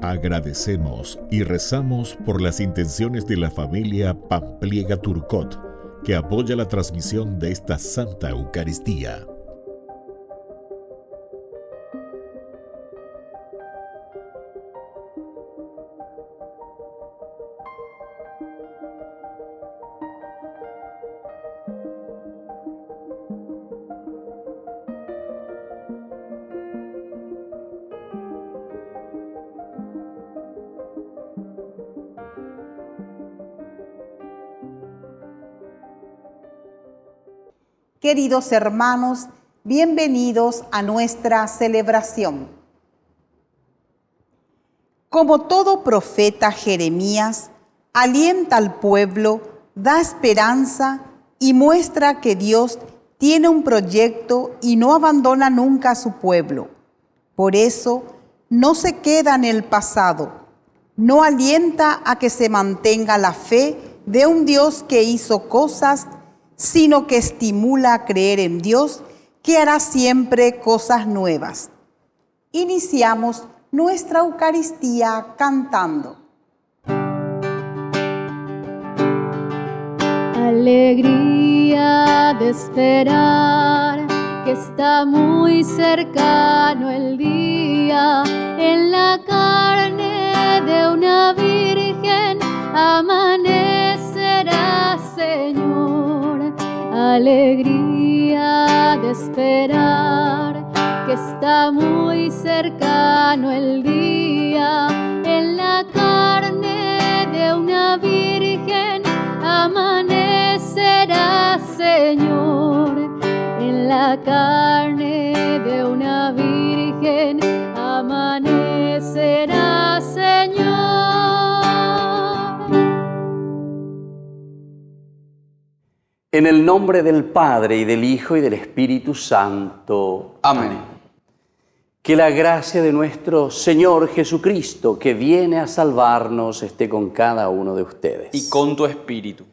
Agradecemos y rezamos por las intenciones de la familia Pampliega Turcot, que apoya la transmisión de esta Santa Eucaristía. Queridos hermanos, bienvenidos a nuestra celebración. Como todo profeta, Jeremías alienta al pueblo, da esperanza y muestra que Dios tiene un proyecto y no abandona nunca a su pueblo. Por eso, no se queda en el pasado, no alienta a que se mantenga la fe de un Dios que hizo cosas, sino que estimula a creer en Dios, que hará siempre cosas nuevas. Iniciamos nuestra Eucaristía cantando. Alegría de esperar que está muy cercano el día, en la carne de una virgen amanecerá, Señor. Alegría de esperar que está muy cercano el día, en la carne de una virgen amanecerá, Señor. En la carne de una virgen amanecerá, Señor. En el nombre del Padre, y del Hijo, y del Espíritu Santo. Amén. Que la gracia de nuestro Señor Jesucristo, que viene a salvarnos, esté con cada uno de ustedes. Y con tu espíritu.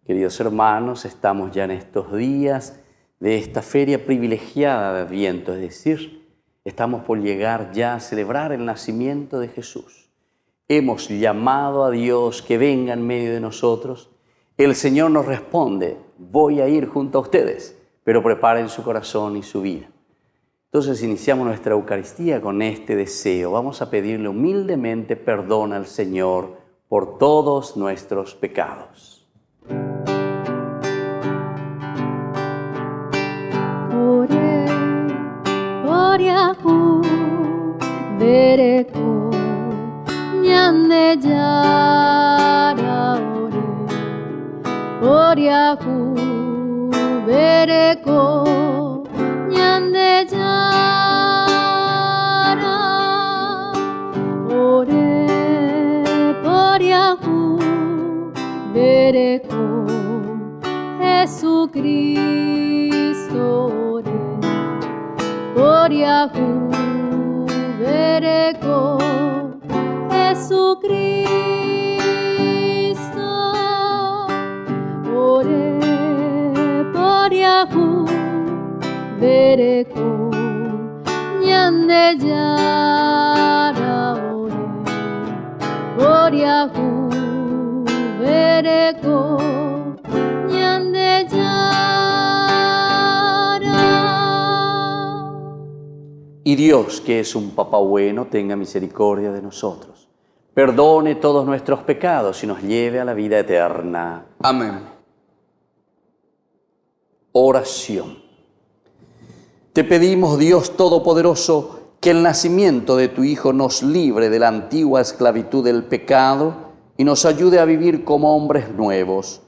Queridos hermanos, estamos ya en estos días de esta feria privilegiada de Adviento, es decir, estamos por llegar ya a celebrar el nacimiento de Jesús. Hemos llamado a Dios que venga en medio de nosotros. El Señor nos responde: voy a ir junto a ustedes, pero preparen su corazón y su vida. Entonces iniciamos nuestra Eucaristía con este deseo. Vamos a pedirle humildemente perdón al Señor por todos nuestros pecados. Oriahu bereko nyande jara Oriahu bereko nyande jara Ore Oriahu bereko Jesucristo ore Oriahu bereko Jesucristo ore Oriahu bereko nyande jara ore Oriahu bereko nyande jara. Y Dios, que es un Papá bueno, tenga misericordia de nosotros, perdone todos nuestros pecados y nos lleve a la vida eterna. Amén. Oración. Te pedimos, Dios Todopoderoso, que el nacimiento de tu Hijo nos libre de la antigua esclavitud del pecado y nos ayude a vivir como hombres nuevos.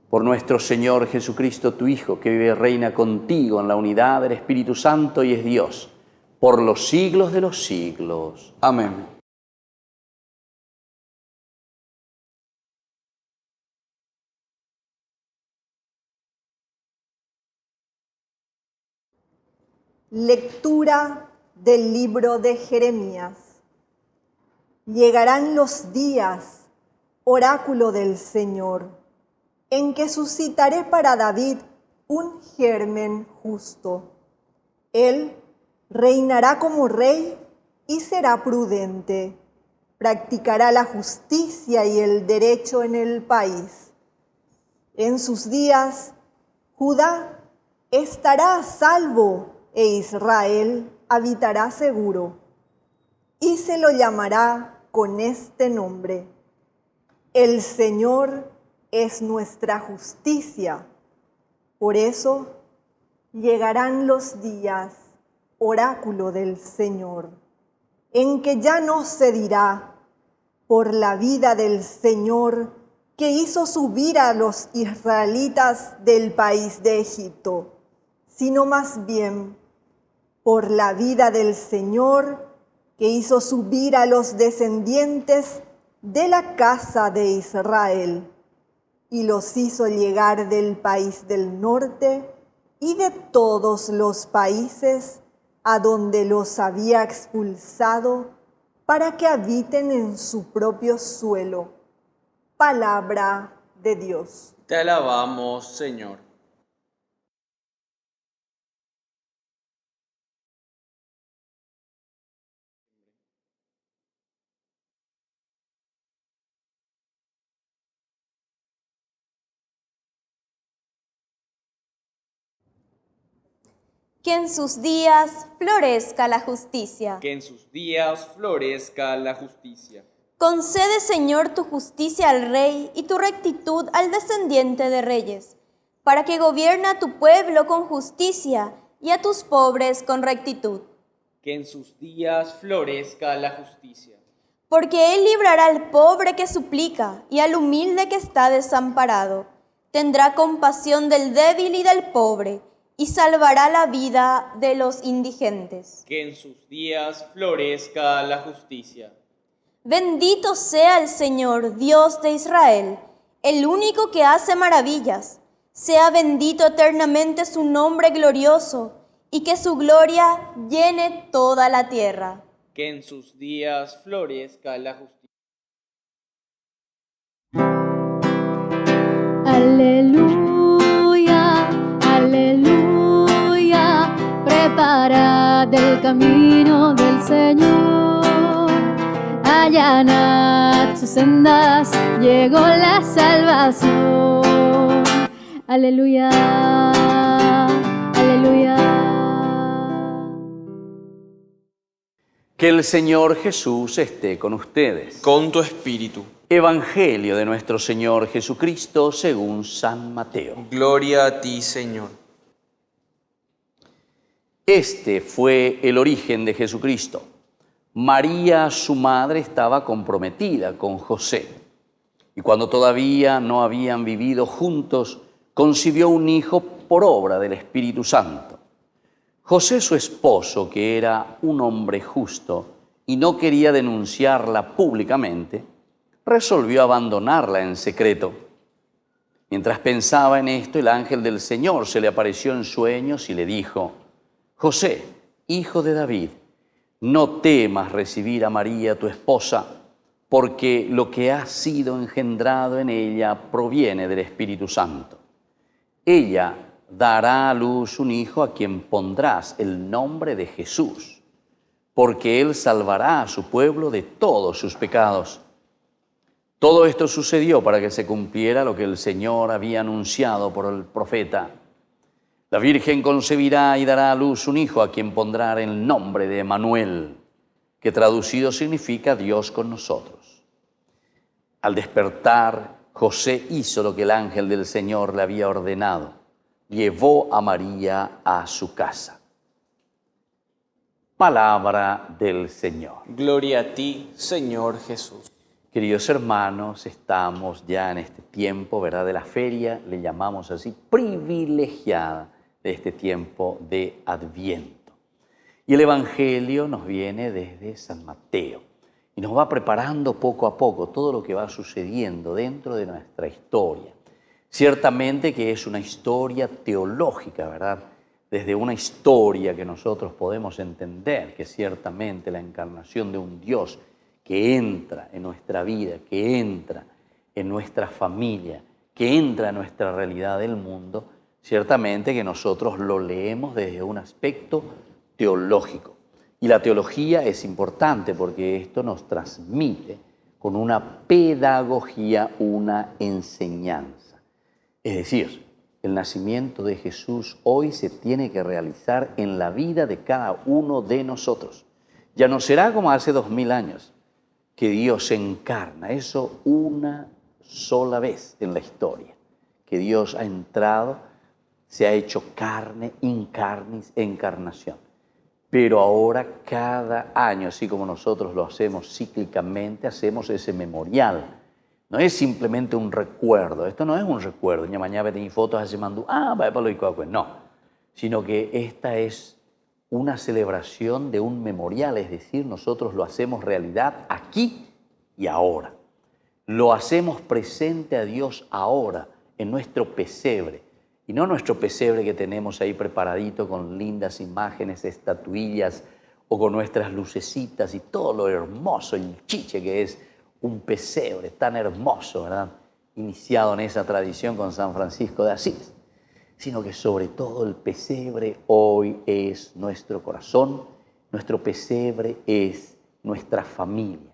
Por nuestro Señor Jesucristo, tu Hijo, que vive y reina contigo en la unidad del Espíritu Santo y es Dios, por los siglos de los siglos. Amén. Lectura del libro de Jeremías. Llegarán los días oráculo del Señor, en que suscitaré para David un germen justo. Él reinará como rey y será prudente. Practicará la justicia y el derecho en el país. En sus días, Judá estará a salvo e Israel habitará seguro. Y se lo llamará con este nombre: El Señor es nuestra justicia. Por eso llegarán los días, oráculo del Señor, en que ya no se dirá: por la vida del Señor, que hizo subir a los israelitas del país de Egipto, sino más bien: por la vida del Señor, que hizo subir a los descendientes de la casa de Israel, y los hizo llegar del país del norte y de todos los países a donde los había expulsado, para que habiten en su propio suelo. Palabra de Dios. Te alabamos, Señor. Que en sus días florezca la justicia. Que en sus días florezca la justicia. Concede, Señor, tu justicia al rey y tu rectitud al descendiente de reyes, para que gobierne a tu pueblo con justicia y a tus pobres con rectitud. Que en sus días florezca la justicia. Porque él librará al pobre que suplica y al humilde que está desamparado. Tendrá compasión del débil y del pobre, y salvará la vida de los indigentes. Que en sus días florezca la justicia. Bendito sea el Señor, Dios de Israel, el único que hace maravillas. Sea bendito eternamente su nombre glorioso, y que su gloria llene toda la tierra. Que en sus días florezca la justicia. Aleluya, aleluya, preparad el camino del Señor. Allanad sus sendas, llegó la salvación. Aleluya, aleluya. Que el Señor Jesús esté con ustedes. Con tu espíritu. Evangelio de nuestro Señor Jesucristo según San Mateo. Gloria a ti, Señor. Este fue el origen de Jesucristo. María, su madre, estaba comprometida con José. Y cuando todavía no habían vivido juntos, concibió un hijo por obra del Espíritu Santo. José, su esposo, que era un hombre justo y no quería denunciarla públicamente, resolvió abandonarla en secreto. Mientras pensaba en esto, el ángel del Señor se le apareció en sueños y le dijo: José, hijo de David, no temas recibir a María, tu esposa, porque lo que ha sido engendrado en ella proviene del Espíritu Santo. Ella dará a luz un hijo a quien pondrás el nombre de Jesús, porque él salvará a su pueblo de todos sus pecados. Todo esto sucedió para que se cumpliera lo que el Señor había anunciado por el profeta. La Virgen concebirá y dará a luz un hijo a quien pondrá el nombre de Emmanuel, que traducido significa Dios con nosotros. Al despertar, José hizo lo que el ángel del Señor le había ordenado. Llevó a María a su casa. Palabra del Señor. Gloria a ti, Señor Jesús. Queridos hermanos, estamos ya en este tiempo, ¿verdad?, de la feria, le llamamos así, privilegiada de este tiempo de Adviento. Y el Evangelio nos viene desde San Mateo y nos va preparando poco a poco todo lo que va sucediendo dentro de nuestra historia. Ciertamente que es una historia teológica, ¿verdad?, desde una historia que nosotros podemos entender que ciertamente la encarnación de un Dios que entra en nuestra vida, que entra en nuestra familia, que entra en nuestra realidad del mundo, ciertamente que nosotros lo leemos desde un aspecto teológico. Y la teología es importante porque esto nos transmite con una pedagogía, una enseñanza. Es decir, el nacimiento de Jesús hoy se tiene que realizar en la vida de cada uno de nosotros. Ya no será como hace 2000 años, que Dios se encarna, eso una sola vez en la historia, que Dios ha entrado, se ha hecho carne, incarnis, encarnación. Pero ahora cada año, así como nosotros lo hacemos cíclicamente, hacemos ese memorial. No es simplemente un recuerdo, esto no es un recuerdo, mañana tengo fotos hace mandú, vaya para lo igual, no, sino que esta es una celebración de un memorial, es decir, nosotros lo hacemos realidad aquí y ahora. Lo hacemos presente a Dios ahora, en nuestro pesebre. Y no nuestro pesebre que tenemos ahí preparadito con lindas imágenes, estatuillas o con nuestras lucecitas y todo lo hermoso, el chiche que es un pesebre tan hermoso, ¿verdad? Iniciado en esa tradición con San Francisco de Asís. Sino que sobre todo el pesebre hoy es nuestro corazón, nuestro pesebre es nuestra familia,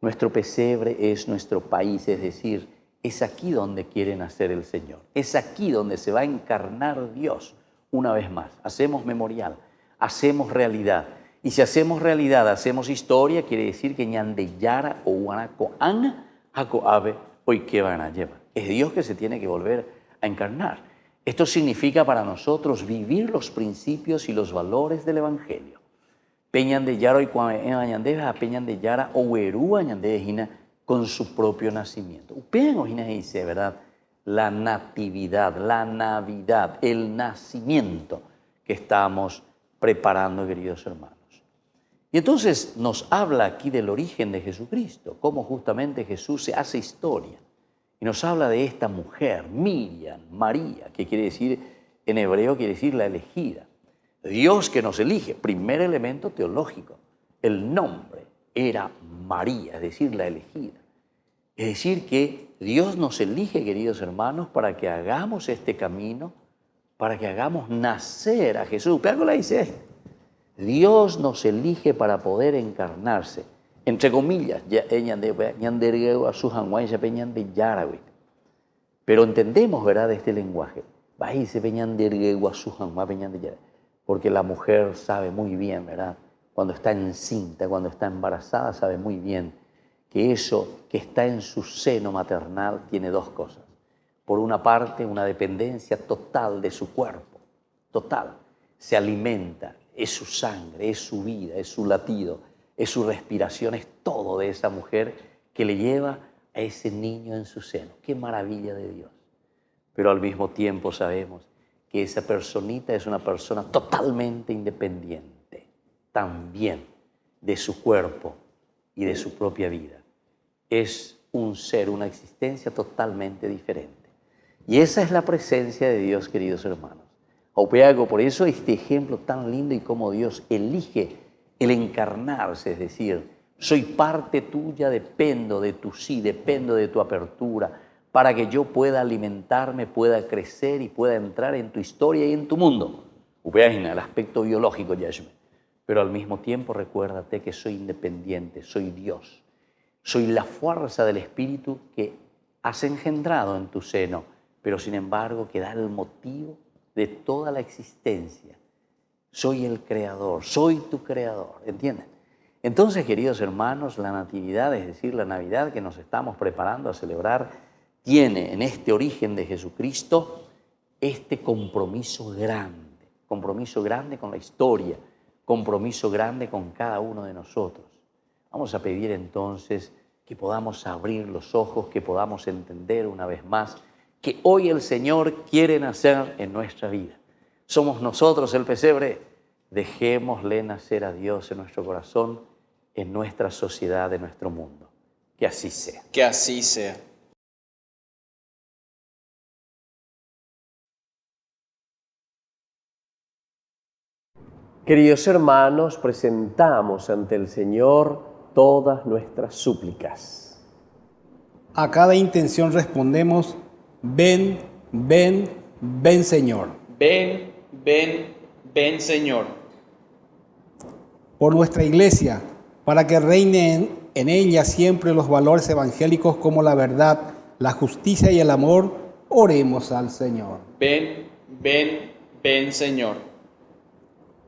nuestro pesebre es nuestro país, es decir, es aquí donde quiere nacer el Señor, es aquí donde se va a encarnar Dios una vez más. Hacemos memorial, hacemos realidad, y si hacemos realidad, hacemos historia, quiere decir que ñande yara o guanaco ana, jaco ave, hoy qué van a llevar. Es Dios que se tiene que volver a encarnar. Esto significa para nosotros vivir los principios y los valores del Evangelio. Peñan de Yara y Cuañandeva, Peñan de Yara o Huerú Añandejina con su propio nacimiento. Upean dice, ¿verdad? La natividad, la Navidad, el nacimiento que estamos preparando, queridos hermanos. Y entonces nos habla aquí del origen de Jesucristo, cómo justamente Jesús se hace historia. Y nos habla de esta mujer, Miriam, María, que quiere decir, en hebreo quiere decir la elegida. Dios que nos elige, primer elemento teológico. El nombre era María, es decir, la elegida. Es decir, que Dios nos elige, queridos hermanos, para que hagamos este camino, para que hagamos nacer a Jesús. Pero la dice, Dios nos elige para poder encarnarse. Entre comillas, pero entendemos, ¿verdad?, este lenguaje. Porque la mujer sabe muy bien, ¿verdad?, cuando está encinta, cuando está embarazada, sabe muy bien que eso que está en su seno maternal tiene dos cosas. Por una parte, una dependencia total de su cuerpo, total. Se alimenta, es su sangre, es su vida, es su latido, es su respiración, es todo de esa mujer que le lleva a ese niño en su seno. ¡Qué maravilla de Dios! Pero al mismo tiempo sabemos que esa personita es una persona totalmente independiente, también de su cuerpo y de su propia vida. Es un ser, una existencia totalmente diferente. Y esa es la presencia de Dios, queridos hermanos. Por eso este ejemplo tan lindo y cómo Dios elige el encarnarse, es decir, soy parte tuya, dependo de tu sí, dependo de tu apertura, para que yo pueda alimentarme, pueda crecer y pueda entrar en tu historia y en tu mundo. El aspecto biológico, pero al mismo tiempo recuérdate que soy independiente, soy Dios. Soy la fuerza del Espíritu que has engendrado en tu seno, pero sin embargo que da el motivo de toda la existencia. Soy el creador, soy tu creador, ¿entienden? Entonces, queridos hermanos, la natividad, es decir, la Navidad que nos estamos preparando a celebrar, tiene en este origen de Jesucristo este compromiso grande con la historia, compromiso grande con cada uno de nosotros. Vamos a pedir entonces que podamos abrir los ojos, que podamos entender una vez más que hoy el Señor quiere nacer en nuestra vida. Somos nosotros el pesebre. Dejémosle nacer a Dios en nuestro corazón, en nuestra sociedad, en nuestro mundo. Que así sea. Que así sea. Queridos hermanos, presentamos ante el Señor todas nuestras súplicas. A cada intención respondemos, ven, ven, ven Señor. Ven, ven, ven Señor. Por nuestra iglesia, para que reinen en ella siempre los valores evangélicos como la verdad, la justicia y el amor, oremos al Señor. Ven, ven, ven Señor.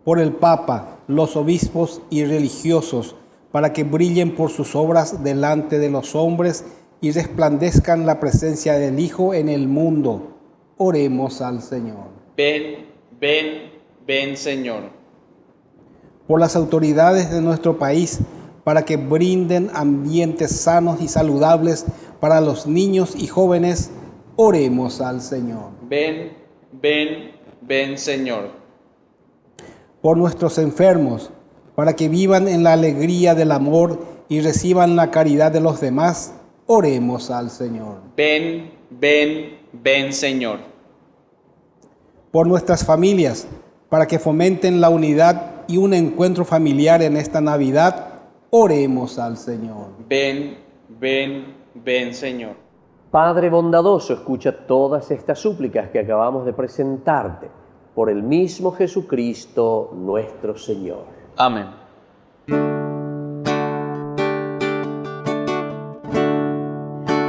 Por el Papa, los obispos y religiosos, para que brillen por sus obras delante de los hombres y resplandezcan la presencia del Hijo en el mundo, oremos al Señor. Ven, ven, ven Señor. Por las autoridades de nuestro país, para que brinden ambientes sanos y saludables para los niños y jóvenes, oremos al Señor. Ven, ven, ven Señor. Por nuestros enfermos, para que vivan en la alegría del amor y reciban la caridad de los demás, oremos al Señor. Ven, ven, ven Señor. Por nuestras familias, para que fomenten la unidad y un encuentro familiar en esta Navidad, oremos al Señor. Ven, ven, ven Señor. Padre bondadoso, escucha todas estas súplicas que acabamos de presentarte por el mismo Jesucristo nuestro Señor. Amén.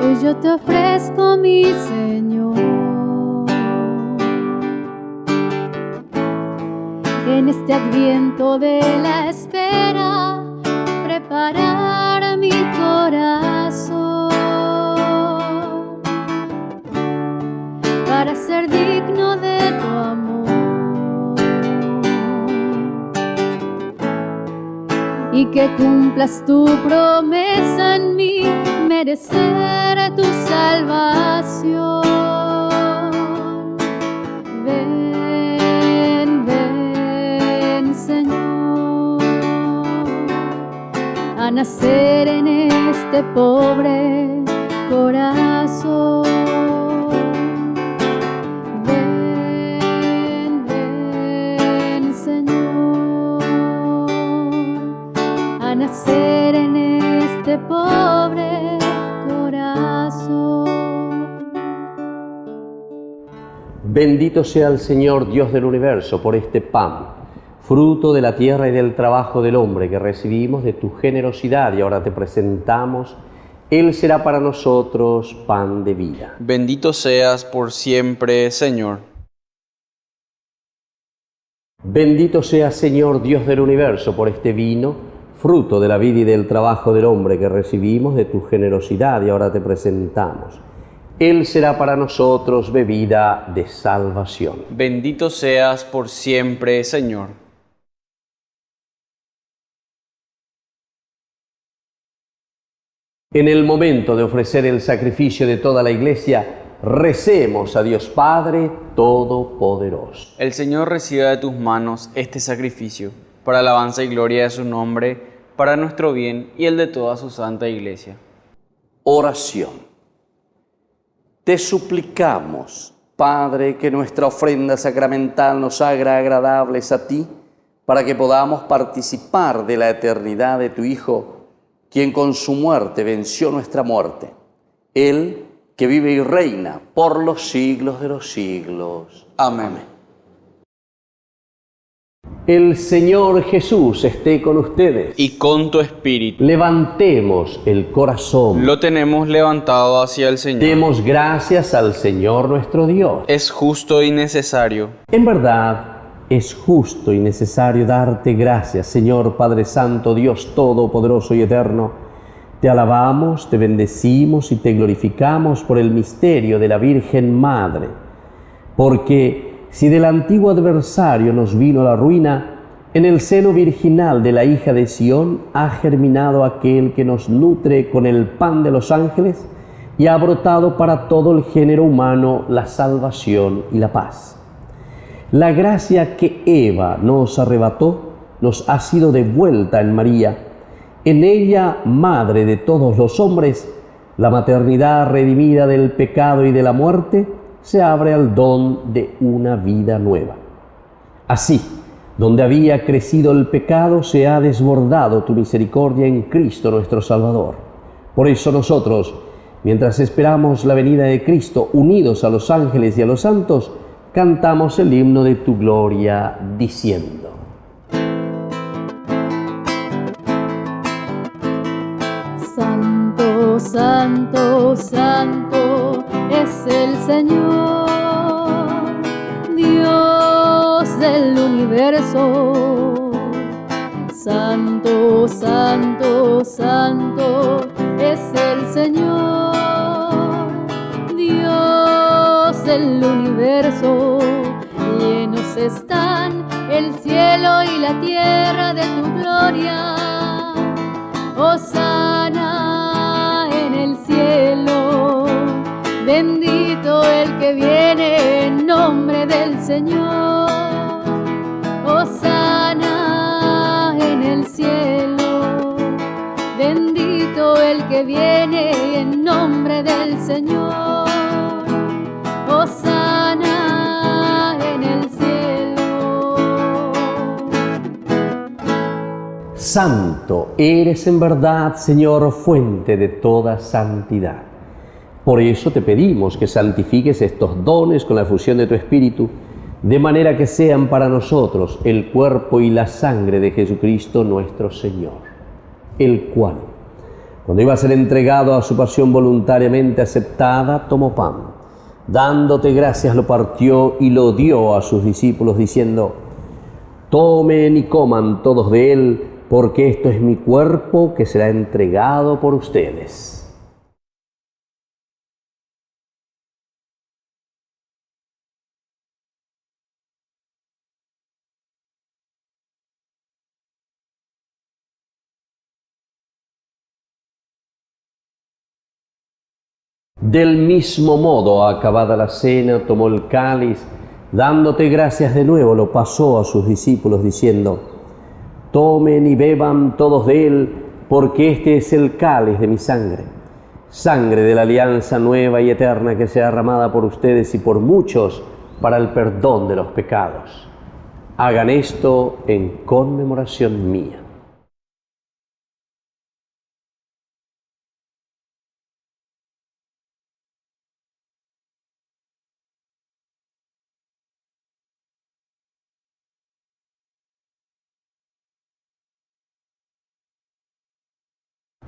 Hoy yo te ofrezco, mi Señor, en este adviento de la espera, preparar mi corazón para ser digno de tu amor y que cumplas tu promesa en mí, merecer tu salvación. Ven, ven, Señor, a nacer en este pobre corazón. Ven, ven, Señor, a nacer en este pobre corazón. Bendito sea el Señor Dios del universo por este pan, fruto de la tierra y del trabajo del hombre que recibimos de tu generosidad y ahora te presentamos. Él será para nosotros pan de vida. Bendito seas por siempre, Señor. Bendito sea Señor Dios del universo por este vino, fruto de la vida y del trabajo del hombre que recibimos de tu generosidad y ahora te presentamos. Él será para nosotros bebida de salvación. Bendito seas por siempre, Señor. En el momento de ofrecer el sacrificio de toda la Iglesia, recemos a Dios Padre Todopoderoso. El Señor reciba de tus manos este sacrificio, para alabanza y gloria de su nombre, para nuestro bien y el de toda su santa Iglesia. Oración. Te suplicamos, Padre, que nuestra ofrenda sacramental nos haga agradables a ti, para que podamos participar de la eternidad de tu Hijo, quien con su muerte venció nuestra muerte. Él que vive y reina por los siglos de los siglos. Amén. El Señor Jesús esté con ustedes. Y con tu espíritu. Levantemos el corazón. Lo tenemos levantado hacia el Señor. Demos gracias al Señor nuestro Dios. Es justo y necesario. En verdad, es justo y necesario darte gracias, Señor Padre Santo, Dios Todopoderoso y Eterno. Te alabamos, te bendecimos y te glorificamos por el misterio de la Virgen Madre. Porque si del antiguo adversario nos vino la ruina, en el seno virginal de la hija de Sión ha germinado aquel que nos nutre con el pan de los ángeles y ha brotado para todo el género humano la salvación y la paz. La gracia que Eva nos arrebató nos ha sido devuelta en María. En ella, madre de todos los hombres, la maternidad redimida del pecado y de la muerte, se abre al don de una vida nueva. Así, donde había crecido el pecado, se ha desbordado tu misericordia en Cristo nuestro Salvador. Por eso nosotros, Mientras esperamos la venida de Cristo, unidos a los ángeles y a los santos, cantamos el himno de tu gloria, diciendo: Santo, santo, santo es el Señor, Dios del universo. Santo, santo, santo es el Señor, Dios del universo. Llenos están el cielo y la tierra de tu gloria. Hosana en el cielo, bendito el que viene en nombre del Señor. Hosana en el cielo, bendito el que viene en nombre del Señor. Hosana en el cielo. Santo eres en verdad, Señor, fuente de toda santidad. Por eso te pedimos que santifiques estos dones con la efusión de tu Espíritu, de manera que sean para nosotros el cuerpo y la sangre de Jesucristo nuestro Señor, el cual, cuando iba a ser entregado a su pasión voluntariamente aceptada, tomó pan, dándote gracias lo partió y lo dio a sus discípulos, diciendo: tomen y coman todos de él, porque esto es mi cuerpo que será entregado por ustedes. Del mismo modo, acabada la cena, tomó el cáliz, dándote gracias de nuevo, lo pasó a sus discípulos, diciendo: tomen y beban todos de él, porque este es el cáliz de mi sangre, sangre de la alianza nueva y eterna que sea derramada por ustedes y por muchos para el perdón de los pecados. Hagan esto en conmemoración mía.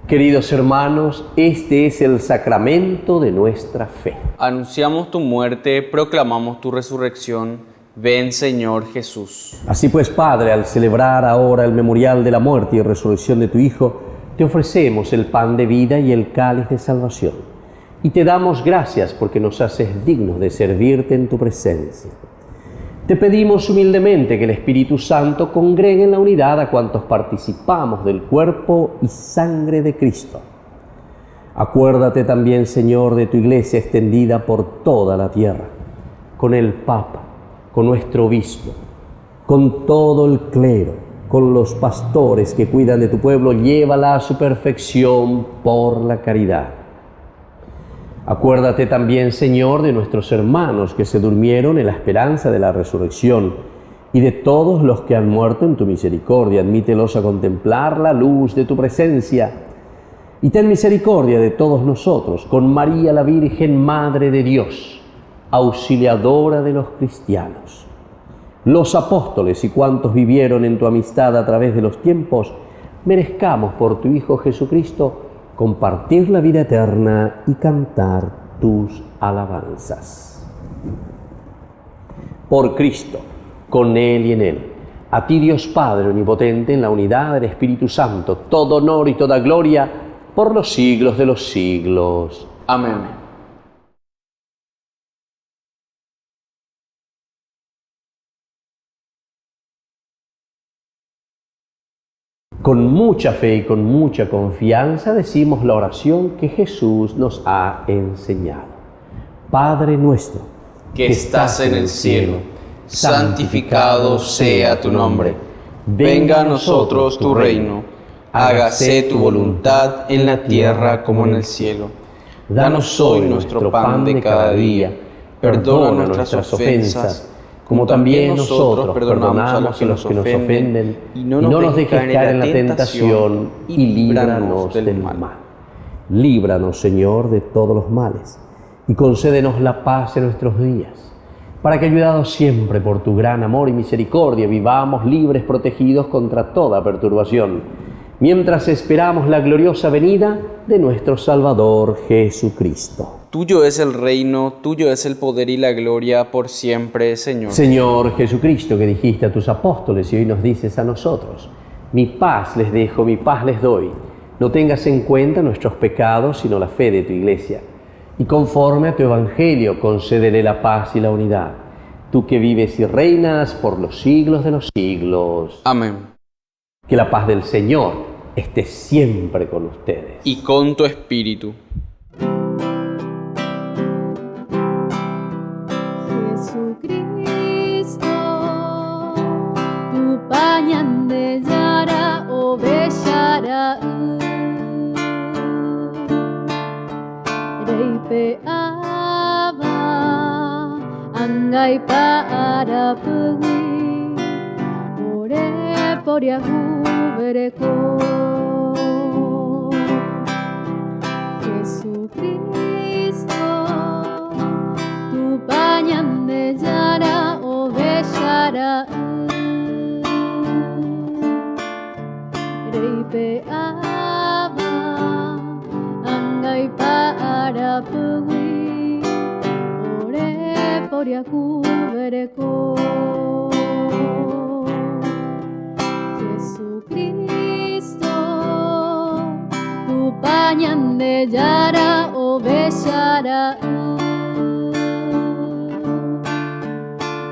Queridos hermanos, este es el sacramento de nuestra fe. Anunciamos tu muerte, proclamamos tu resurrección. Ven, Señor Jesús. Así pues, Padre, al celebrar ahora el memorial de la muerte y resurrección de tu Hijo, te ofrecemos el pan de vida y el cáliz de salvación. Y te damos gracias porque nos haces dignos de servirte en tu presencia. Te pedimos humildemente que el Espíritu Santo congregue en la unidad a cuantos participamos del cuerpo y sangre de Cristo. Acuérdate también, Señor, de tu Iglesia extendida por toda la tierra, con el Papa, con nuestro obispo, con todo el clero, con los pastores que cuidan de tu pueblo, llévala a su perfección por la caridad. Acuérdate también, Señor, de nuestros hermanos que se durmieron en la esperanza de la resurrección y de todos los que han muerto en tu misericordia. Admítelos a contemplar la luz de tu presencia. Y ten misericordia de todos nosotros, con María la Virgen, Madre de Dios, auxiliadora de los cristianos, los apóstoles y cuantos vivieron en tu amistad a través de los tiempos, merezcamos por tu Hijo Jesucristo compartir la vida eterna y cantar tus alabanzas. Por Cristo, con Él y en Él, a ti Dios Padre Omnipotente, en la unidad del Espíritu Santo, todo honor y toda gloria por los siglos de los siglos. Amén. Con mucha fe y con mucha confianza decimos la oración que Jesús nos ha enseñado. Padre nuestro, que estás en el cielo, santificado sea tu nombre. Venga a nosotros tu reino. Hágase tu voluntad en la tierra como en el cielo. Danos hoy nuestro pan de cada día. Perdona nuestras ofensas, como también nosotros perdonamos a los que nos ofenden, y no nos dejes caer en la tentación, y líbranos del mal. Líbranos, Señor, de todos los males, y concédenos la paz en nuestros días, para que, ayudados siempre por tu gran amor y misericordia, vivamos libres, protegidos contra toda perturbación, mientras esperamos la gloriosa venida de nuestro Salvador Jesucristo. Tuyo es el reino, tuyo es el poder y la gloria por siempre, Señor. Señor Jesucristo, que dijiste a tus apóstoles y hoy nos dices a nosotros: mi paz les dejo, mi paz les doy. No tengas en cuenta nuestros pecados, sino la fe de tu Iglesia. Y conforme a tu Evangelio, concédele la paz y la unidad. Tú que vives y reinas por los siglos de los siglos. Amén. Que la paz del Señor esté siempre con ustedes. Y con tu espíritu. Jesucristo, tu pañan de yara o bellara reipe aba angai para pugui ore poria hubereko Jesucristo, tu pañan de yara o bellara reipe aba angai para pugui ore poria hubereko Jesucristo, tu pañan de yara o bellara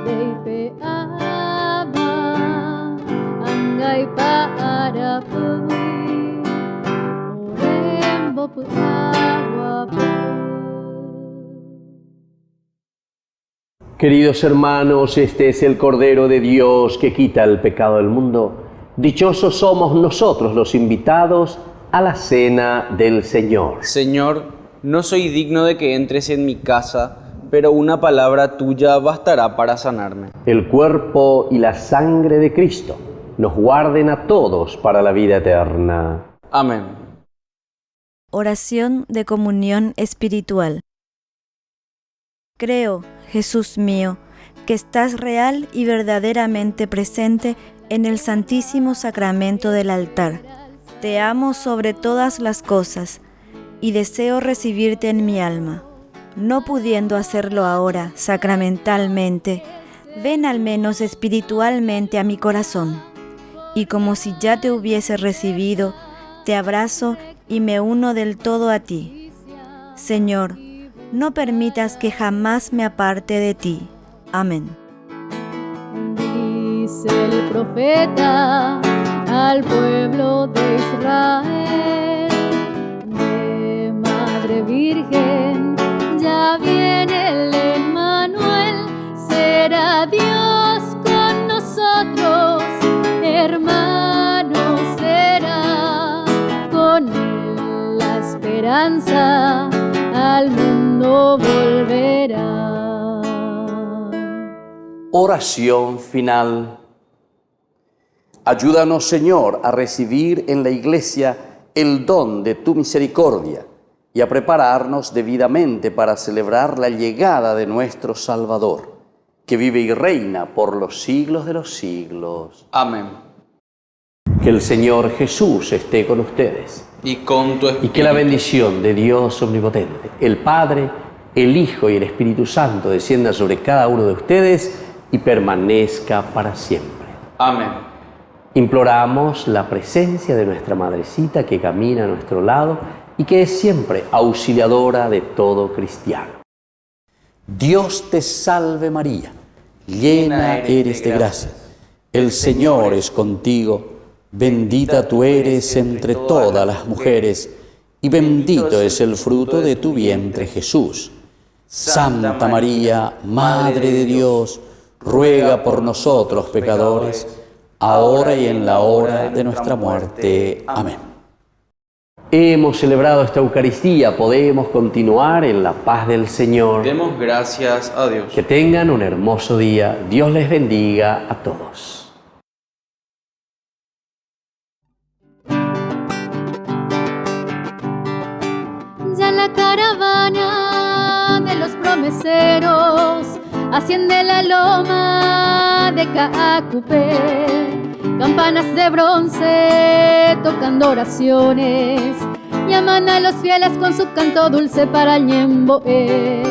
reipe aba angai para pugui orembo pu agua pu. Queridos hermanos, este es el Cordero de Dios que quita el pecado del mundo. Dichosos somos nosotros los invitados a la cena del Señor. Señor, no soy digno de que entres en mi casa, pero una palabra tuya bastará para sanarme. El cuerpo y la sangre de Cristo nos guarden a todos para la vida eterna. Amén. Oración de comunión espiritual. Creo, Jesús mío, que estás real y verdaderamente presente en el Santísimo Sacramento del altar. Te amo sobre todas las cosas y deseo recibirte en mi alma. No pudiendo hacerlo ahora sacramentalmente, ven al menos espiritualmente a mi corazón. Y como si ya te hubiese recibido, te abrazo y me uno del todo a ti. Señor, no permitas que jamás me aparte de ti. Amén. Dice el profeta al pueblo de Israel, de Madre Virgen, ya viene el Emmanuel, será Dios con nosotros, hermano será, con él la esperanza al mundo volverá. Oración final. Ayúdanos, Señor, a recibir en la Iglesia el don de tu misericordia y a prepararnos debidamente para celebrar la llegada de nuestro Salvador, que vive y reina por los siglos de los siglos. Amén. Que el Señor Jesús esté con ustedes. Y con tu espíritu. Y que la bendición de Dios omnipotente, el Padre, el Hijo y el Espíritu Santo descienda sobre cada uno de ustedes y permanezca para siempre. Amén. Imploramos la presencia de nuestra Madrecita que camina a nuestro lado y que es siempre auxiliadora de todo cristiano. Dios te salve María, llena eres de gracia. El Señor es contigo, bendita tú eres entre todas las mujeres y bendito es el fruto de tu vientre Jesús. Santa María, Madre de Dios, ruega por nosotros pecadores, ahora y en la hora de nuestra muerte. Amén. Hemos celebrado esta Eucaristía, podemos continuar en la paz del Señor. Demos gracias a Dios. Que tengan un hermoso día. Dios les bendiga a todos. luceros, asciende la loma de Caacupé. Campanas de bronce tocando oraciones, llaman a los fieles con su canto dulce para el Ñemboé.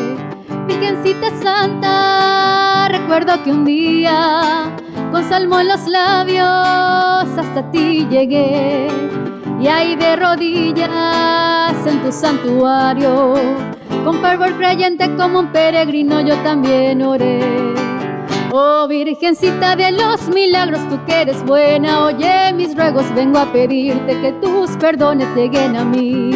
Virgencita Santa, recuerdo que un día con salmo en los labios hasta ti llegué, y ahí de rodillas en tu santuario, con fervor creyente como un peregrino yo también oré. Oh Virgencita de los milagros, tú que eres buena, oye mis ruegos, vengo a pedirte que tus perdones lleguen a mí.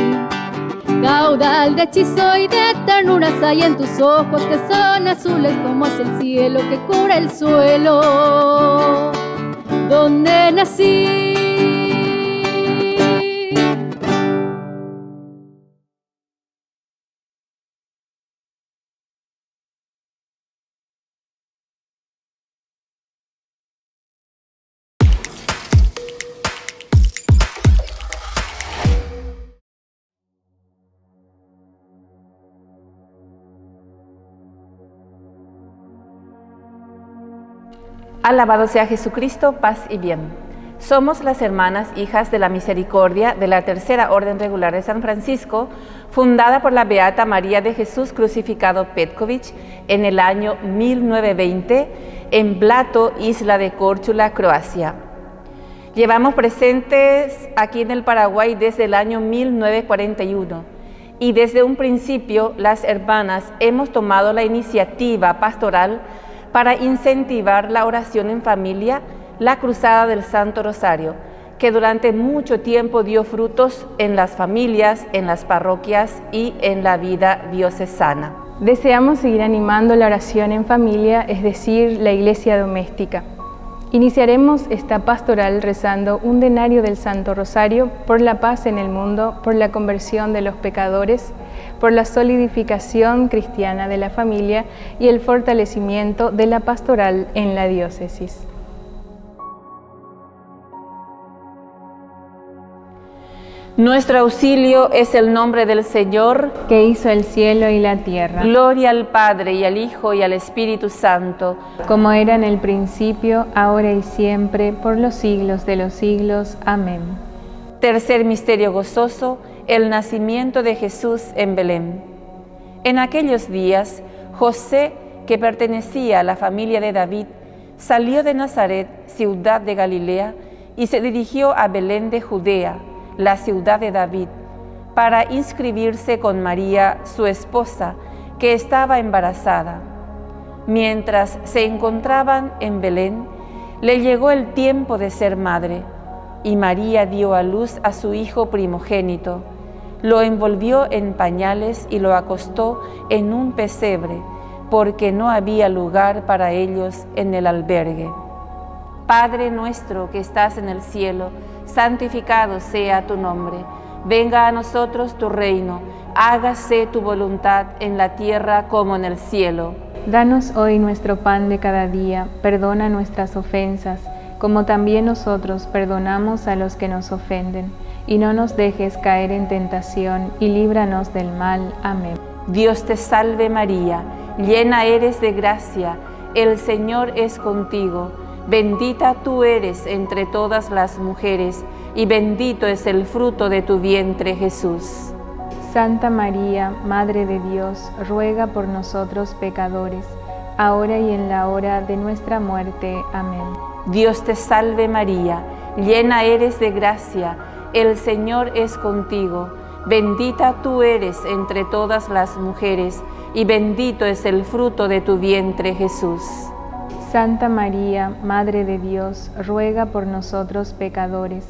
Caudal de hechizo y de ternuras hay en tus ojos, que son azules como es el cielo que cubre el suelo donde nací. Alabado sea Jesucristo, paz y bien. Somos las hermanas hijas de la misericordia de la Tercera Orden Regular de San Francisco, fundada por la Beata María de Jesús Crucificado Petković en el año 1920 en Blato, isla de Córčula, Croacia. Llevamos presentes aquí en el Paraguay desde el año 1941 y desde un principio las hermanas hemos tomado la iniciativa pastoral para incentivar la oración en familia, la Cruzada del Santo Rosario, que durante mucho tiempo dio frutos en las familias, en las parroquias y en la vida diocesana. Deseamos seguir animando la oración en familia, es decir, la iglesia doméstica. Iniciaremos esta pastoral rezando un denario del Santo Rosario por la paz en el mundo, por la conversión de los pecadores, por la solidificación cristiana de la familia y el fortalecimiento de la pastoral en la diócesis. Nuestro auxilio es el nombre del Señor, que hizo el cielo y la tierra. Gloria al Padre, y al Hijo, y al Espíritu Santo, como era en el principio, ahora y siempre, por los siglos de los siglos. Amén. Tercer misterio gozoso, el nacimiento de Jesús en Belén. En aquellos días, José, que pertenecía a la familia de David, salió de Nazaret, ciudad de Galilea, y se dirigió a Belén de Judea, la ciudad de David, para inscribirse con María, su esposa, que estaba embarazada. Mientras se encontraban en Belén, le llegó el tiempo de ser madre, y María dio a luz a su hijo primogénito, lo envolvió en pañales y lo acostó en un pesebre, porque no había lugar para ellos en el albergue. Padre nuestro que estás en el cielo, santificado sea tu nombre. Venga a nosotros tu reino, hágase tu voluntad en la tierra como en el cielo. Danos hoy nuestro pan de cada día, perdona nuestras ofensas, como también nosotros perdonamos a los que nos ofenden. Y no nos dejes caer en tentación, y líbranos del mal. Amén. Dios te salve María, llena eres de gracia, el Señor es contigo. Bendita tú eres entre todas las mujeres, y bendito es el fruto de tu vientre, Jesús. Santa María, Madre de Dios, ruega por nosotros pecadores, ahora y en la hora de nuestra muerte. Amén. Dios te salve María, llena eres de gracia, el Señor es contigo. Bendita tú eres entre todas las mujeres, y bendito es el fruto de tu vientre, Jesús. Santa María, Madre de Dios, ruega por nosotros pecadores,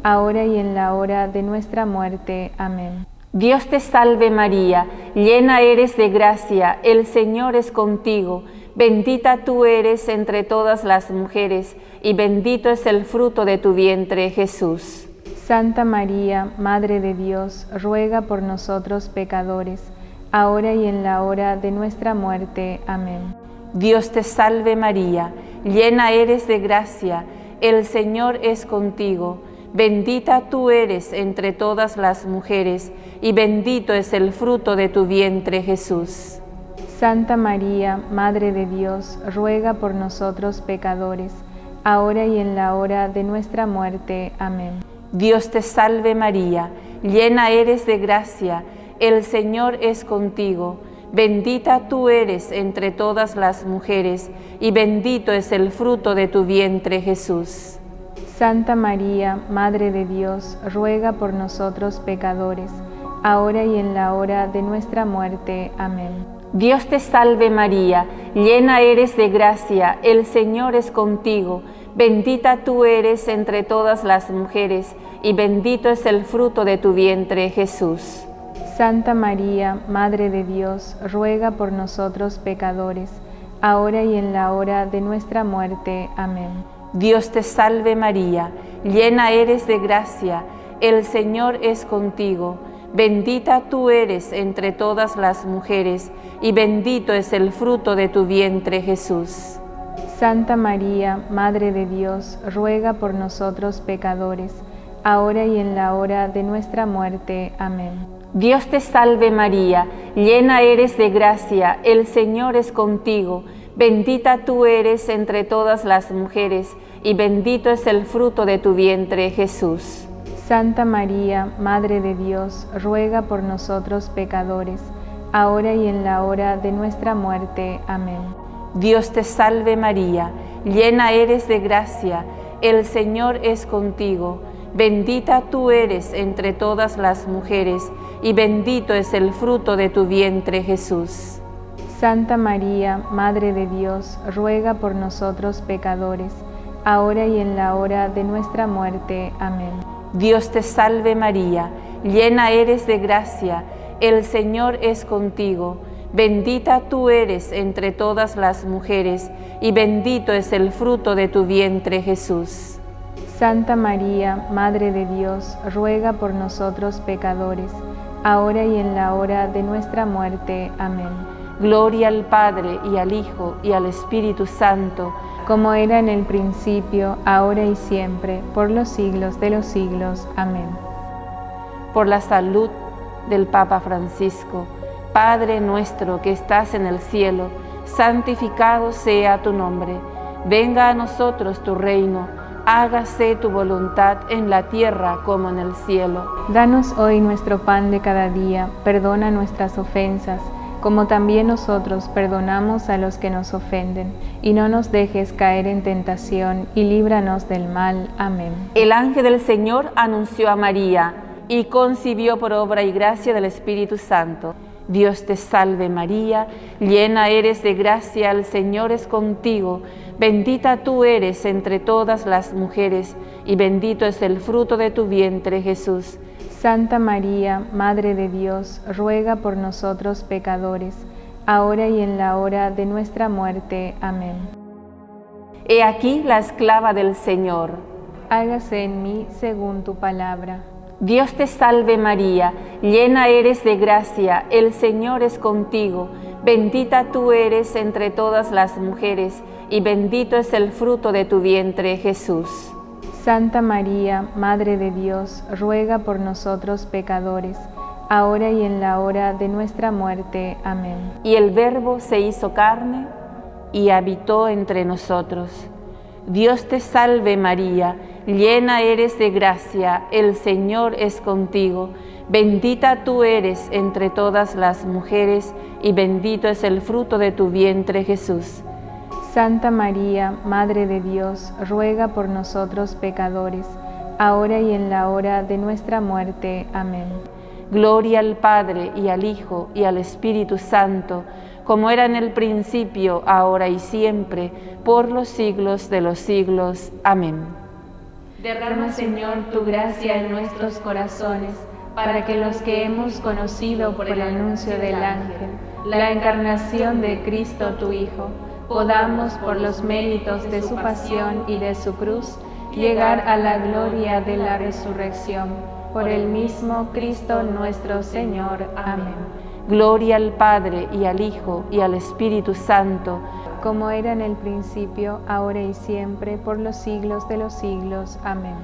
ahora y en la hora de nuestra muerte. Amén. Dios te salve María, llena eres de gracia, el Señor es contigo. Bendita tú eres entre todas las mujeres, y bendito es el fruto de tu vientre, Jesús. Santa María, Madre de Dios, ruega por nosotros pecadores, ahora y en la hora de nuestra muerte. Amén. Dios te salve María, llena eres de gracia, el Señor es contigo. Bendita tú eres entre todas las mujeres, y bendito es el fruto de tu vientre, Jesús. Santa María, Madre de Dios, ruega por nosotros pecadores, ahora y en la hora de nuestra muerte. Amén. Dios te salve María, llena eres de gracia, el Señor es contigo. Bendita tú eres entre todas las mujeres, y bendito es el fruto de tu vientre, Jesús. Santa María, Madre de Dios, ruega por nosotros pecadores, ahora y en la hora de nuestra muerte. Amén. Dios te salve María, llena eres de gracia, el Señor es contigo. Bendita tú eres entre todas las mujeres, y bendito es el fruto de tu vientre, Jesús. Santa María, Madre de Dios, ruega por nosotros pecadores, ahora y en la hora de nuestra muerte. Amén. Dios te salve María, llena eres de gracia, el Señor es contigo. Bendita tú eres entre todas las mujeres, y bendito es el fruto de tu vientre, Jesús. Santa María, Madre de Dios, ruega por nosotros pecadores, ahora y en la hora de nuestra muerte. Amén. Dios te salve María, llena eres de gracia, el Señor es contigo. Bendita tú eres entre todas las mujeres, y bendito es el fruto de tu vientre, Jesús. Santa María, Madre de Dios, ruega por nosotros pecadores, ahora y en la hora de nuestra muerte. Amén. Dios te salve María, llena eres de gracia, el Señor es contigo. Bendita tú eres entre todas las mujeres, y bendito es el fruto de tu vientre, Jesús. Santa María, Madre de Dios, ruega por nosotros pecadores, ahora y en la hora de nuestra muerte. Amén. Dios te salve María, llena eres de gracia, el Señor es contigo. Bendita tú eres entre todas las mujeres, y bendito es el fruto de tu vientre, Jesús. Santa María, Madre de Dios, ruega por nosotros pecadores, ahora y en la hora de nuestra muerte. Amén. Gloria al Padre, y al Hijo, y al Espíritu Santo, como era en el principio, ahora y siempre, por los siglos de los siglos. Amén. Por la salud del Papa Francisco, Padre nuestro que estás en el cielo, santificado sea tu nombre. Venga a nosotros tu reino, hágase tu voluntad en la tierra como en el cielo. Danos hoy nuestro pan de cada día, perdona nuestras ofensas, como también nosotros perdonamos a los que nos ofenden, y no nos dejes caer en tentación, y líbranos del mal. Amén. El ángel del Señor anunció a María, y concibió por obra y gracia del Espíritu Santo. Dios te salve María, llena eres de gracia, el Señor es contigo. Bendita tú eres entre todas las mujeres, y bendito es el fruto de tu vientre, Jesús. Santa María, Madre de Dios, ruega por nosotros pecadores, ahora y en la hora de nuestra muerte. Amén. He aquí la esclava del Señor. Hágase en mí según tu palabra. Dios te salve María, llena eres de gracia, el Señor es contigo. Bendita tú eres entre todas las mujeres, y bendito es el fruto de tu vientre, Jesús. Santa María, Madre de Dios, ruega por nosotros pecadores, ahora y en la hora de nuestra muerte. Amén. Y el Verbo se hizo carne y habitó entre nosotros. Dios te salve María, llena eres de gracia, el Señor es contigo. Bendita tú eres entre todas las mujeres, y bendito es el fruto de tu vientre, Jesús. Santa María, Madre de Dios, ruega por nosotros pecadores, ahora y en la hora de nuestra muerte. Amén. Gloria al Padre, y al Hijo, y al Espíritu Santo, como era en el principio, ahora y siempre, por los siglos de los siglos. Amén. Derrama, Señor, tu gracia en nuestros corazones, para que los que hemos conocido por el anuncio del ángel, la encarnación de Cristo tu Hijo, podamos, por los méritos de su pasión y de su cruz, llegar a la gloria de la resurrección. Por el mismo Cristo nuestro Señor. Amén. Gloria al Padre, y al Hijo, y al Espíritu Santo, como era en el principio, ahora y siempre, por los siglos de los siglos. Amén.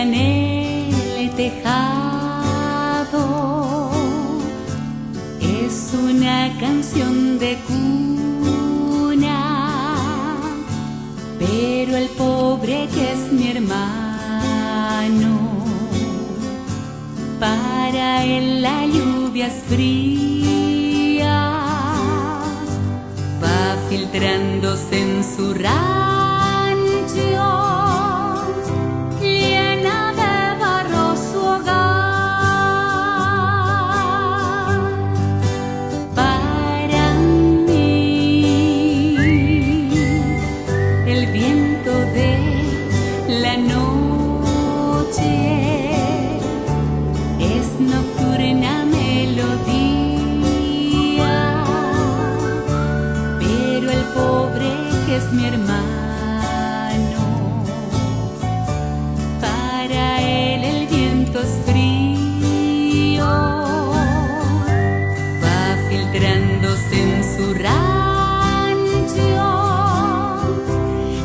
en el tejado. Es una canción de cuna, pero el pobre que es mi hermano, para él la lluvia es fría, va filtrándose en su rancho, llena de barro su hogar. Para mí, el viento de la noche es nocturna melodía, pero el pobre que es mi hermano, para él el viento es frío, va filtrándose en su rancho,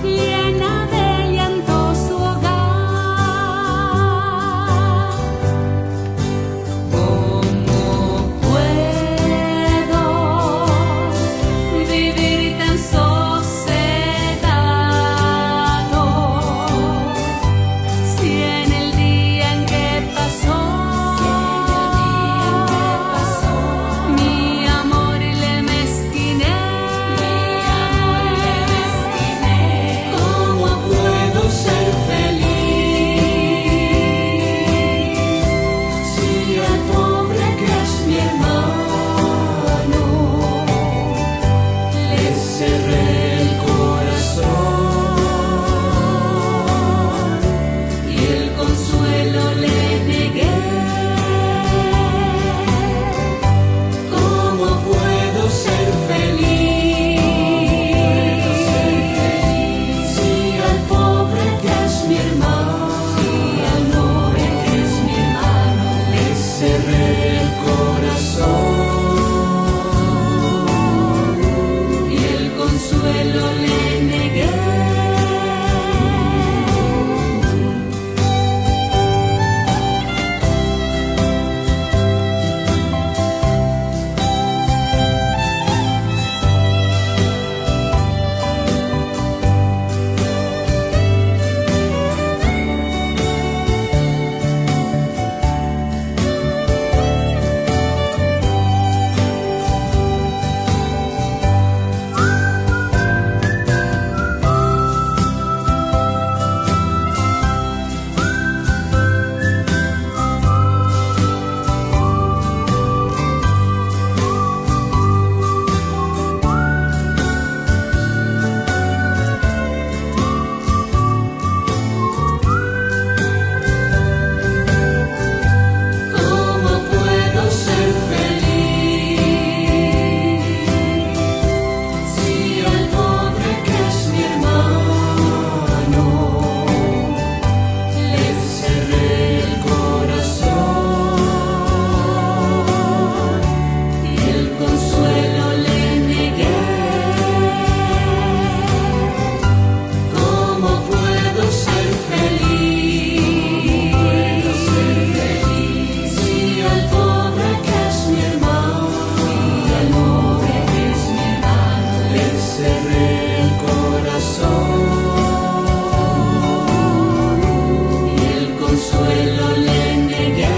llena de llanto su hogar. ¿Cómo puedo vivir tan sosegado si en el día en que pasó mi amor le mezquiné? ¿Cómo puedo ser feliz si al pobre que es mi hermano le cerré el corazón y el consuelo le negué? ¿Cómo puedo ser feliz si al pobre que es mi hermano, le cerré el corazón y el consuelo le negué? ¿Cómo puedo ser feliz si al pobre que es mi hermano le cerré el corazón y el consuelo le negué? ¿Cómo puedo ser feliz si al pobre que es mi hermano, le cerré el corazón y el consuelo le negué?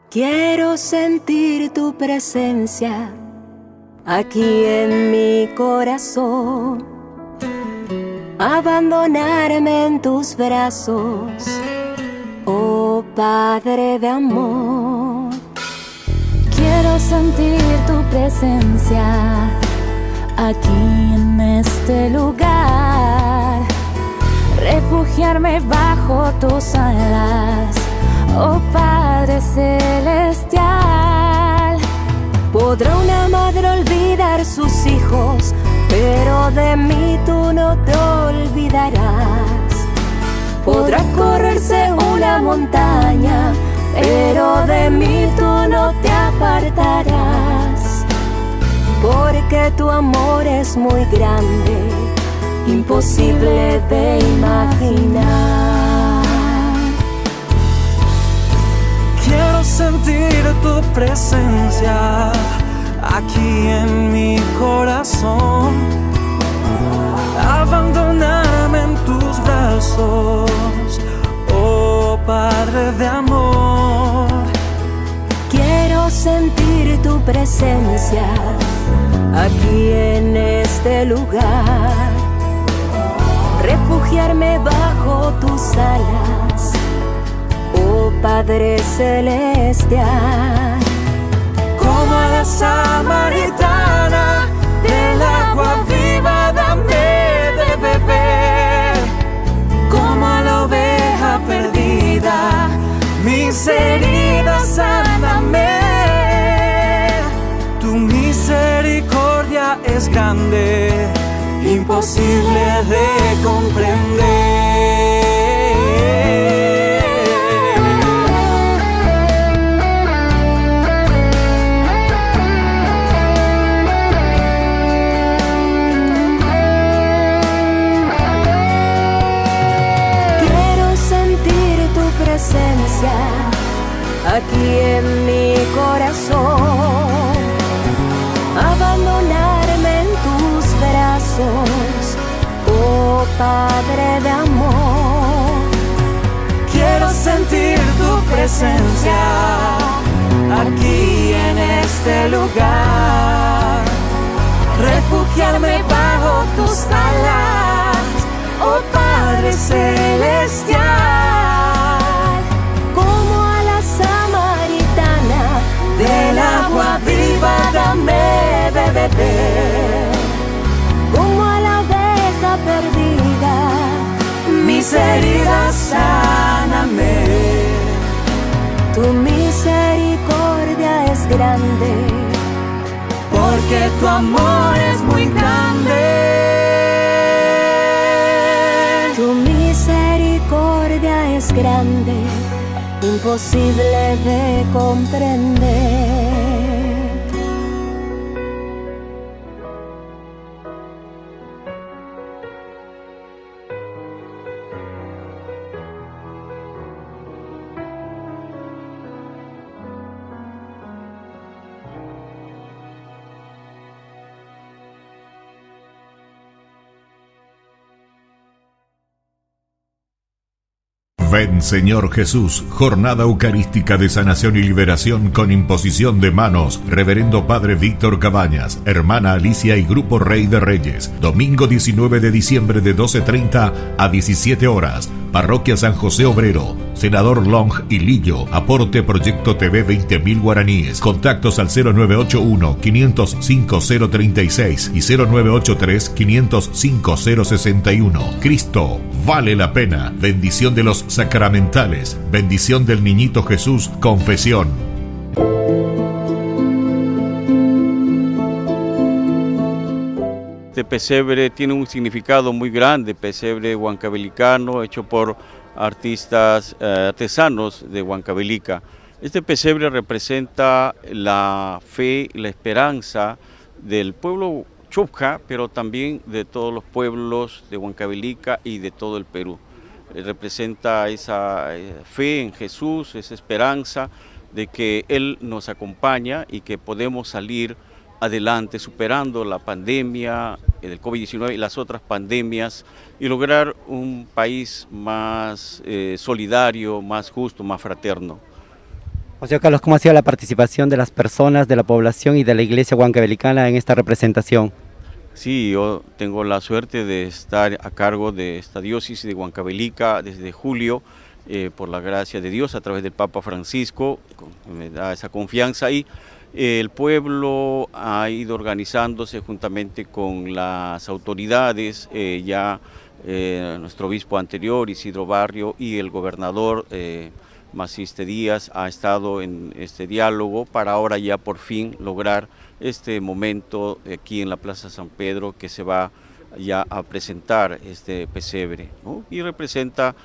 Quiero sentir tu presencia aquí en mi corazón, abandonarme en tus brazos, oh Padre de amor. Quiero sentir tu presencia aquí en este lugar, refugiarme bajo tus alas, oh Padre celestial. Podrá una madre olvidar sus hijos, pero de mí tú no te olvidarás. Podrá correrse una montaña, pero de mí tú no te apartarás. Porque tu amor es muy grande, imposible de imaginar. Quiero sentir tu presencia aquí en mi corazón, abandonarme en tus brazos, oh Padre de amor. Quiero sentir tu presencia aquí en este lugar, refugiarme bajo tus alas, oh Padre celestial. Como a la samaritana, del agua viva dame de beber. Como a la oveja perdida, mis heridas sáname. Tu misericordia es grande, imposible de comprender. Aquí en mi corazón, abandonarme en tus brazos, oh Padre de amor. Quiero sentir tu presencia aquí en este lugar, refugiarme bajo tus alas, oh Padre celestial. Del agua viva dame de beber. Como a la oveja perdida, mis heridas sáname. Tu misericordia es grande, porque tu amor es muy grande. Tu misericordia es grande, imposible de comprender. Ven Señor Jesús, jornada eucarística de sanación y liberación con imposición de manos, Reverendo Padre Víctor Cabañas, Hermana Alicia y Grupo Rey de Reyes, domingo 19 de diciembre de 12:30 a 17 horas, Parroquia San José Obrero, Senador Long y Lillo, aporte Proyecto TV 20.000 guaraníes, contactos al 0981-505-036 y 0983-505-061. Cristo vale la pena, bendición de los sacramentales, bendición del Niñito Jesús, confesión. Este pesebre tiene un significado muy grande, pesebre huancabelicano hecho por artesanos de Huancavelica. Este pesebre representa la fe y la esperanza del pueblo Chubja, pero también de todos los pueblos de Huancavelica y de todo el Perú. Representa esa fe en Jesús, esa esperanza de que Él nos acompaña y que podemos salir adelante superando la pandemia del COVID-19 y las otras pandemias y lograr un país más solidario, más justo, más fraterno. José Carlos, ¿cómo ha sido la participación de las personas, de la población y de la iglesia huancabelicana en esta representación? Sí, yo tengo la suerte de estar a cargo de esta diócesis de Huancavelica desde julio, por la gracia de Dios, a través del Papa Francisco, me da esa confianza y el pueblo ha ido organizándose juntamente con las autoridades, nuestro obispo anterior, Isidro Barrio, y el gobernador Maciste Díaz ha estado en este diálogo para ahora ya por fin lograr este momento aquí en la Plaza San Pedro que se va ya a presentar este pesebre, ¿no? Y representa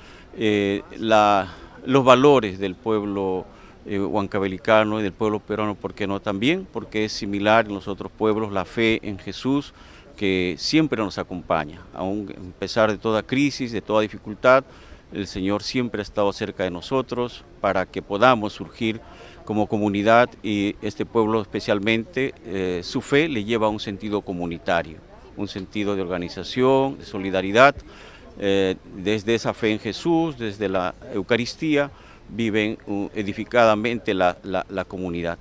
los valores del pueblo huancabelicano y del pueblo peruano, ¿por qué no también? Porque es similar en los otros pueblos la fe en Jesús que siempre nos acompaña, aun a pesar de toda crisis, de toda dificultad. El Señor siempre ha estado cerca de nosotros para que podamos surgir como comunidad y este pueblo especialmente, su fe le lleva a un sentido comunitario, un sentido de organización, de solidaridad. Desde esa fe en Jesús, desde la Eucaristía, viven edificadamente la comunidad.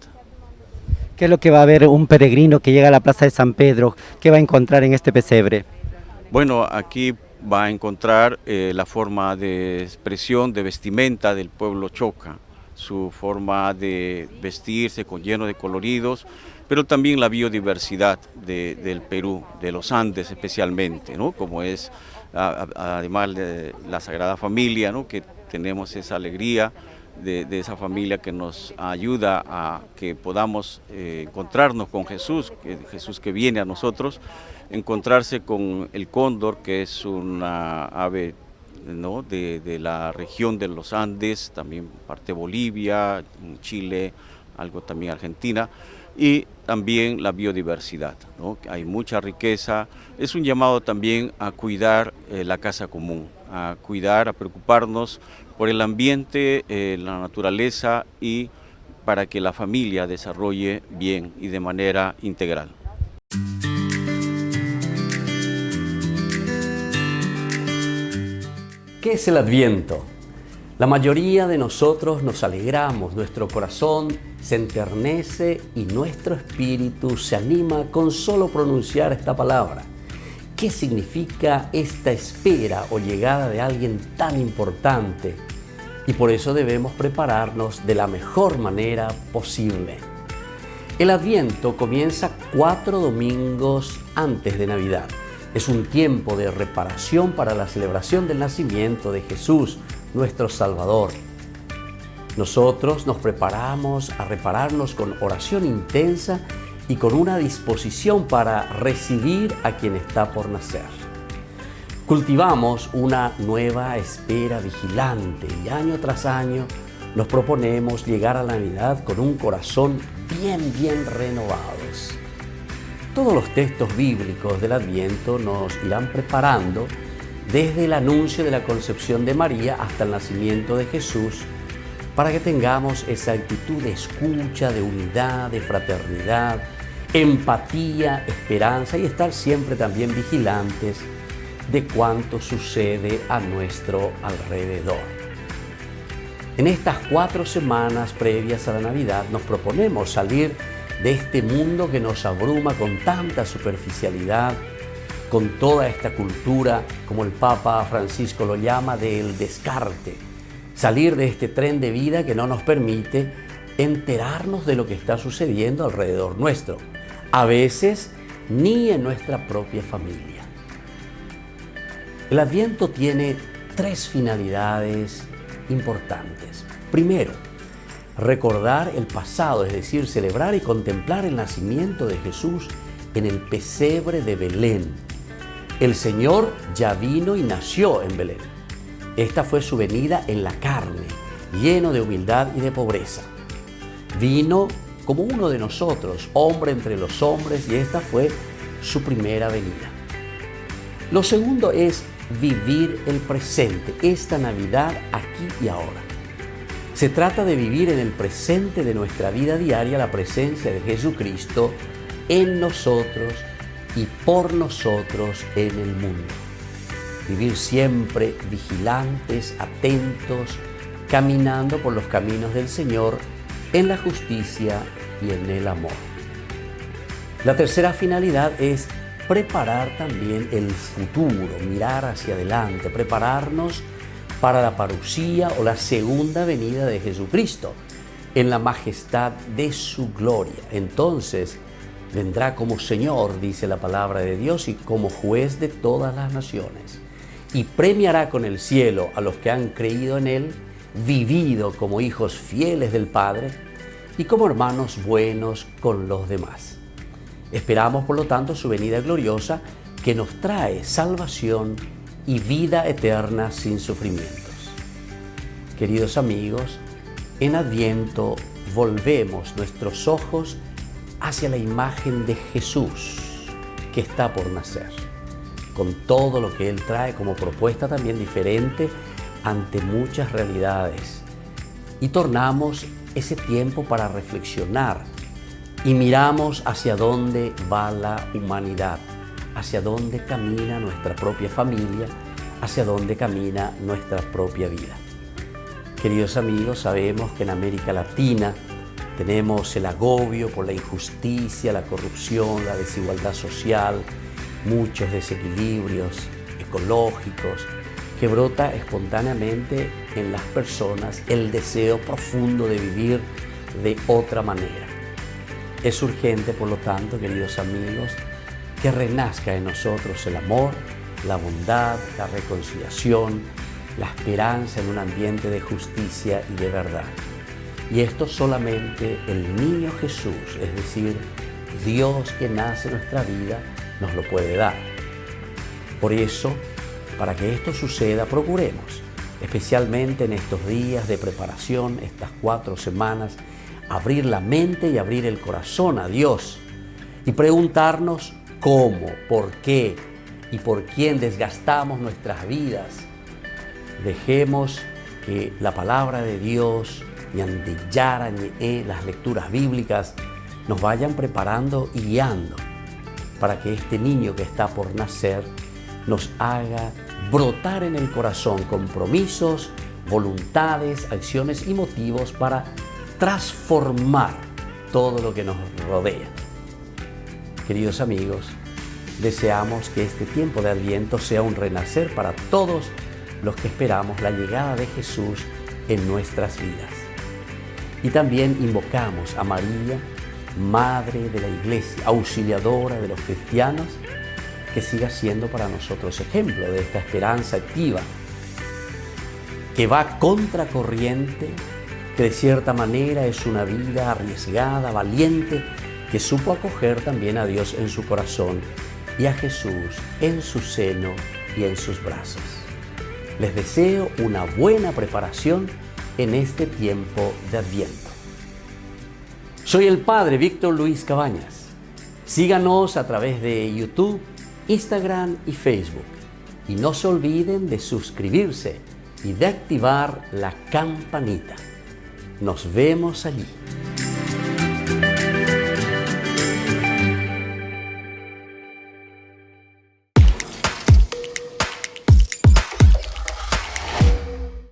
¿Qué es lo que va a ver un peregrino que llega a la Plaza de San Pedro? ¿Qué va a encontrar en este pesebre? Bueno, aquí va a encontrar la forma de expresión, de vestimenta del pueblo Choca, su forma de vestirse lleno de coloridos, pero también la biodiversidad del Perú, de los Andes especialmente, ¿no? Como es además de la Sagrada Familia, ¿no? Que tenemos esa alegría de esa familia que nos ayuda a que podamos encontrarnos con Jesús, Jesús que viene a nosotros, encontrarse con el cóndor, que es una ave, ¿no? de la región de los Andes, también parte Bolivia, Chile, algo también Argentina, y también la biodiversidad, ¿no? Hay mucha riqueza. Es un llamado también a cuidar la casa común, a cuidar, a preocuparnos por el ambiente, la naturaleza y para que la familia desarrolle bien y de manera integral. ¿Qué es el Adviento? La mayoría de nosotros nos alegramos, nuestro corazón se enternece y nuestro espíritu se anima con solo pronunciar esta palabra. ¿Qué significa esta espera o llegada de alguien tan importante? Y por eso debemos prepararnos de la mejor manera posible. El Adviento comienza 4 domingos antes de Navidad. Es un tiempo de reparación para la celebración del nacimiento de Jesús, nuestro Salvador. Nosotros nos preparamos a repararnos con oración intensa y con una disposición para recibir a quien está por nacer. Cultivamos una nueva espera vigilante y año tras año nos proponemos llegar a la Navidad con un corazón bien renovados. Todos los textos bíblicos del Adviento nos irán preparando desde el anuncio de la concepción de María hasta el nacimiento de Jesús, para que tengamos esa actitud de escucha, de unidad, de fraternidad, empatía, esperanza y estar siempre también vigilantes de cuanto sucede a nuestro alrededor. En estas 4 semanas previas a la Navidad nos proponemos salir de este mundo que nos abruma con tanta superficialidad, con toda esta cultura, como el Papa Francisco lo llama, del descarte. Salir de este tren de vida que no nos permite enterarnos de lo que está sucediendo alrededor nuestro, a veces ni en nuestra propia familia. El Adviento tiene 3 finalidades importantes. Primero, recordar el pasado, es decir, celebrar y contemplar el nacimiento de Jesús en el pesebre de Belén. El Señor ya vino y nació en Belén. Esta fue su venida en la carne, lleno de humildad y de pobreza. Vino como uno de nosotros, hombre entre los hombres, y esta fue su primera venida. Lo segundo es vivir el presente, esta Navidad aquí y ahora. Se trata de vivir en el presente de nuestra vida diaria la presencia de Jesucristo en nosotros y por nosotros en el mundo. Vivir siempre vigilantes, atentos, caminando por los caminos del Señor, en la justicia y en el amor. La tercera finalidad es preparar también el futuro, mirar hacia adelante, prepararnos para la parucía o la segunda venida de Jesucristo en la majestad de su gloria. Entonces vendrá como Señor, dice la palabra de Dios, y como juez de todas las naciones, y premiará con el cielo a los que han creído en Él, vivido como hijos fieles del Padre y como hermanos buenos con los demás. Esperamos, por lo tanto, su venida gloriosa, que nos trae salvación y vida eterna sin sufrimientos. Queridos amigos, en Adviento volvemos nuestros ojos hacia la imagen de Jesús que está por nacer, con todo lo que Él trae como propuesta también diferente ante muchas realidades. Y tornamos ese tiempo para reflexionar y miramos hacia dónde va la humanidad, hacia dónde camina nuestra propia familia, hacia dónde camina nuestra propia vida. Queridos amigos, sabemos que en América Latina tenemos el agobio por la injusticia, la corrupción, la desigualdad social, muchos desequilibrios ecológicos, que brota espontáneamente en las personas el deseo profundo de vivir de otra manera. Es urgente, por lo tanto, queridos amigos, que renazca en nosotros el amor, la bondad, la reconciliación, la esperanza en un ambiente de justicia y de verdad. Y esto solamente el niño Jesús, es decir, Dios que nace en nuestra vida, nos lo puede dar. Por eso, para que esto suceda, procuremos, especialmente en estos días de preparación, estas 4 semanas, abrir la mente y abrir el corazón a Dios y preguntarnos cómo, por qué y por quién desgastamos nuestras vidas. Dejemos que la palabra de Dios, las lecturas bíblicas, nos vayan preparando y guiando para que este niño que está por nacer nos haga brotar en el corazón compromisos, voluntades, acciones y motivos para transformar todo lo que nos rodea. Queridos amigos, deseamos que este tiempo de Adviento sea un renacer para todos los que esperamos la llegada de Jesús en nuestras vidas. Y también invocamos a María, Madre de la Iglesia, auxiliadora de los cristianos, que siga siendo para nosotros ejemplo de esta esperanza activa, que va contracorriente, que de cierta manera es una vida arriesgada, valiente, que supo acoger también a Dios en su corazón y a Jesús en su seno y en sus brazos. Les deseo una buena preparación en este tiempo de Adviento. Soy el Padre Víctor Luis Cabañas. Síganos a través de YouTube, Instagram y Facebook. Y no se olviden de suscribirse y de activar la campanita. Nos vemos allí.